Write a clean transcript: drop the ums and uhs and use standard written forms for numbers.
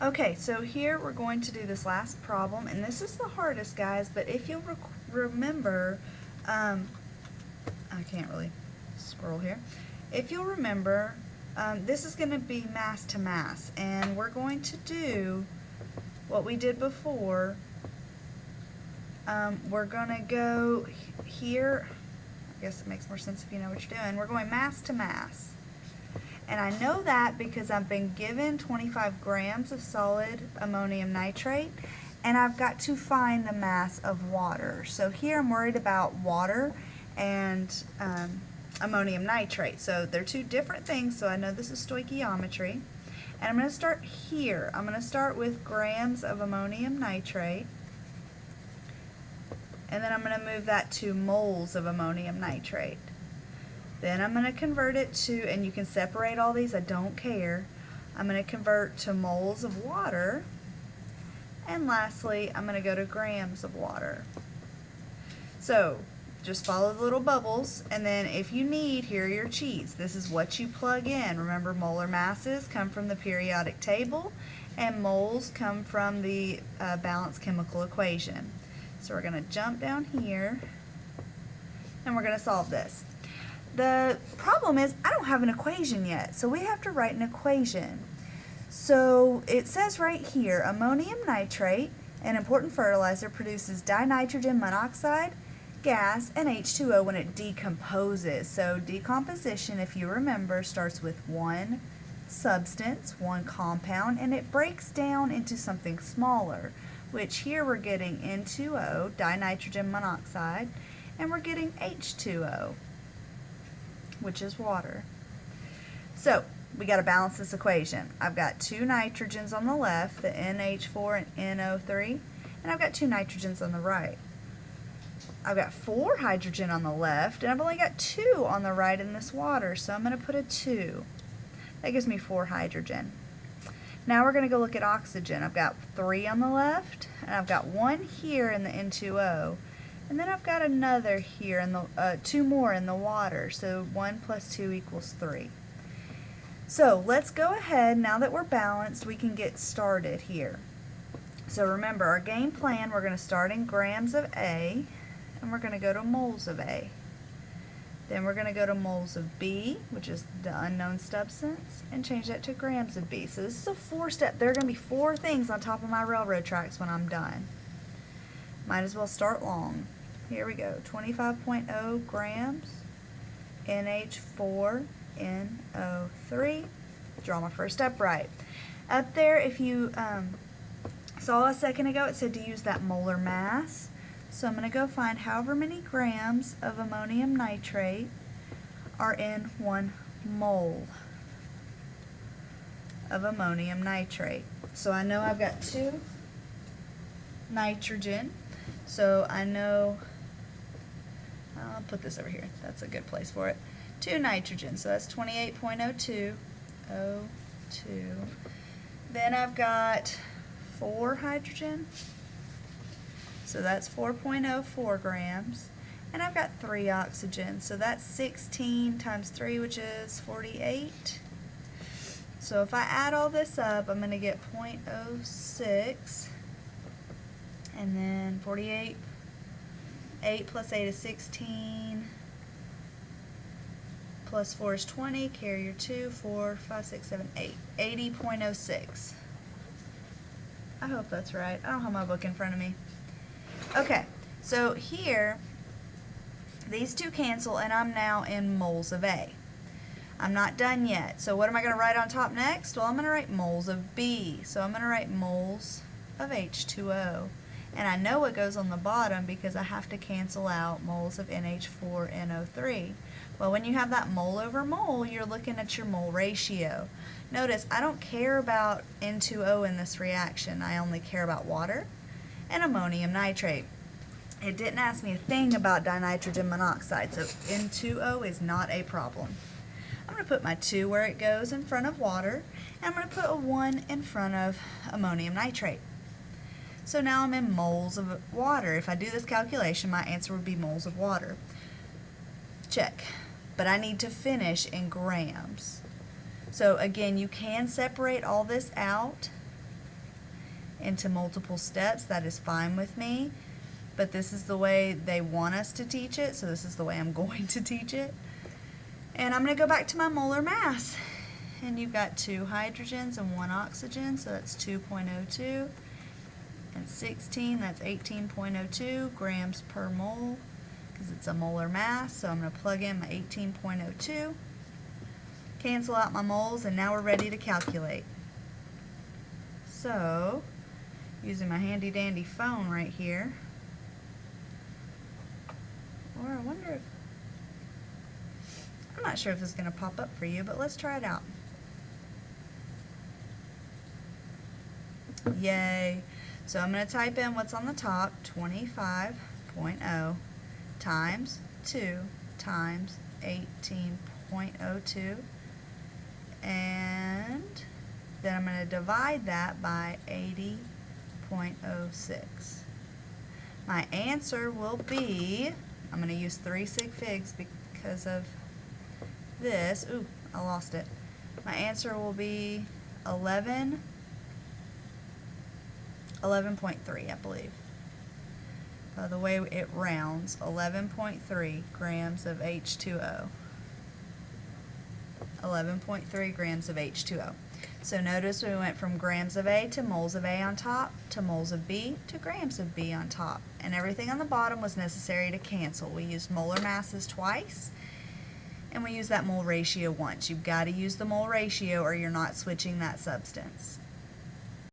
Okay, so here we're going to do this last problem, and this is the hardest, guys, but if you'll remember, I can't really scroll here. If you'll remember, this is going to be mass to mass, and we're going to do what we did before. We're going to go here. I guess it makes more sense if you know what you're doing. We're going mass to mass. And I know that because I've been given 25 grams of solid ammonium nitrate, and I've got to find the mass of water. So here I'm worried about water and ammonium nitrate. So they're two different things, so I know this is stoichiometry. And I'm going to start here. I'm going to start with grams of ammonium nitrate, and then I'm going to move that to moles of ammonium nitrate. Then I'm going to convert it to, and you can separate all these, I don't care. I'm going to convert to moles of water. And lastly, I'm going to go to grams of water. So just follow the little bubbles, and then if you need, here are your cheats. This is what you plug in. Remember, molar masses come from the periodic table, and moles come from the balanced chemical equation. So we're going to jump down here, and we're going to solve this. The problem is I don't have an equation yet, so we have to write an equation. So it says right here, ammonium nitrate, an important fertilizer, produces dinitrogen monoxide gas and H2O when it decomposes. So decomposition, if you remember, starts with one substance, one compound, and it breaks down into something smaller, which here we're getting N2O, dinitrogen monoxide, and we're getting H2O, which is water. So we got to balance this equation. I've got two nitrogens on the left, the NH4 and NO3, and I've got two nitrogens on the right. I've got 4 hydrogen on the left, and I've only got 2 on the right in this water, so I'm going to put a 2. That gives me 4 hydrogen. Now we're going to go look at oxygen. I've got 3 on the left, and I've got 1 here in the N2O. And then I've got another here, in the 2 more in the water, so 1 plus 2 equals 3. So let's go ahead, now that we're balanced, we can get started here. So remember, our game plan, we're going to start in grams of A, and we're going to go to moles of A. Then we're going to go to moles of B, which is the unknown substance, and change that to grams of B. So this is a 4-step, there are going to be 4 things on top of my railroad tracks when I'm done. Might as well start long. Here we go, 25.0 grams, NH4NO3. Draw my first step right. Up there, if you saw a second ago, it said to use that molar mass. So I'm going to go find however many grams of ammonium nitrate are in 1 mole of ammonium nitrate. So I know I've got 2 nitrogen. So I know, I'll put this over here, that's a good place for it. 2 nitrogen, so that's 28.02, O2. Then I've got 4 hydrogen, so that's 4.04 grams. And I've got 3 oxygen, so that's 16 times 3, which is 48. So if I add all this up, I'm going to get 0.06. And then 48, 8 plus 8 is 16, plus 4 is 20, carrier 2, 4, 5, 6, 7, 8, 80.06. I hope that's right. I don't have my book in front of me. Okay, so here, these 2 cancel, and I'm now in moles of A. I'm not done yet. So what am I going to write on top next? Well, I'm going to write moles of B. So I'm going to write moles of H2O. And I know what goes on the bottom because I have to cancel out moles of NH4NO3. Well, when you have that mole over mole, you're looking at your mole ratio. Notice, I don't care about N2O in this reaction. I only care about water and ammonium nitrate. It didn't ask me a thing about dinitrogen monoxide, so N2O is not a problem. I'm going to put my 2 where it goes in front of water, and I'm going to put a 1 in front of ammonium nitrate. So now I'm in moles of water. If I do this calculation, my answer would be moles of water. Check. But I need to finish in grams. So again, you can separate all this out into multiple steps, that is fine with me. But this is the way they want us to teach it, so this is the way I'm going to teach it. And I'm going to go back to my molar mass. And you've got 2 hydrogens and 1 oxygen, so that's 2.02. And 16, that's 18.02 grams per mole, because it's a molar mass. So I'm going to plug in my 18.02, cancel out my moles, and now we're ready to calculate. So, using my handy dandy phone right here, or I wonder if, I'm not sure if this is going to pop up for you, but let's try it out. Yay. So I'm going to type in what's on the top, 25.0 times 2 times 18.02, and then I'm going to divide that by 80.06. My answer will be, I'm going to use 3 sig figs because of this. Ooh, I lost it. My answer will be 11.3, I believe. The way it rounds, 11.3 grams of H2O. 11.3 grams of H2O. So notice we went from grams of A to moles of A on top, to moles of B, to grams of B on top. And everything on the bottom was necessary to cancel. We used molar masses twice, and we used that mole ratio once. You've got to use the mole ratio or you're not switching that substance.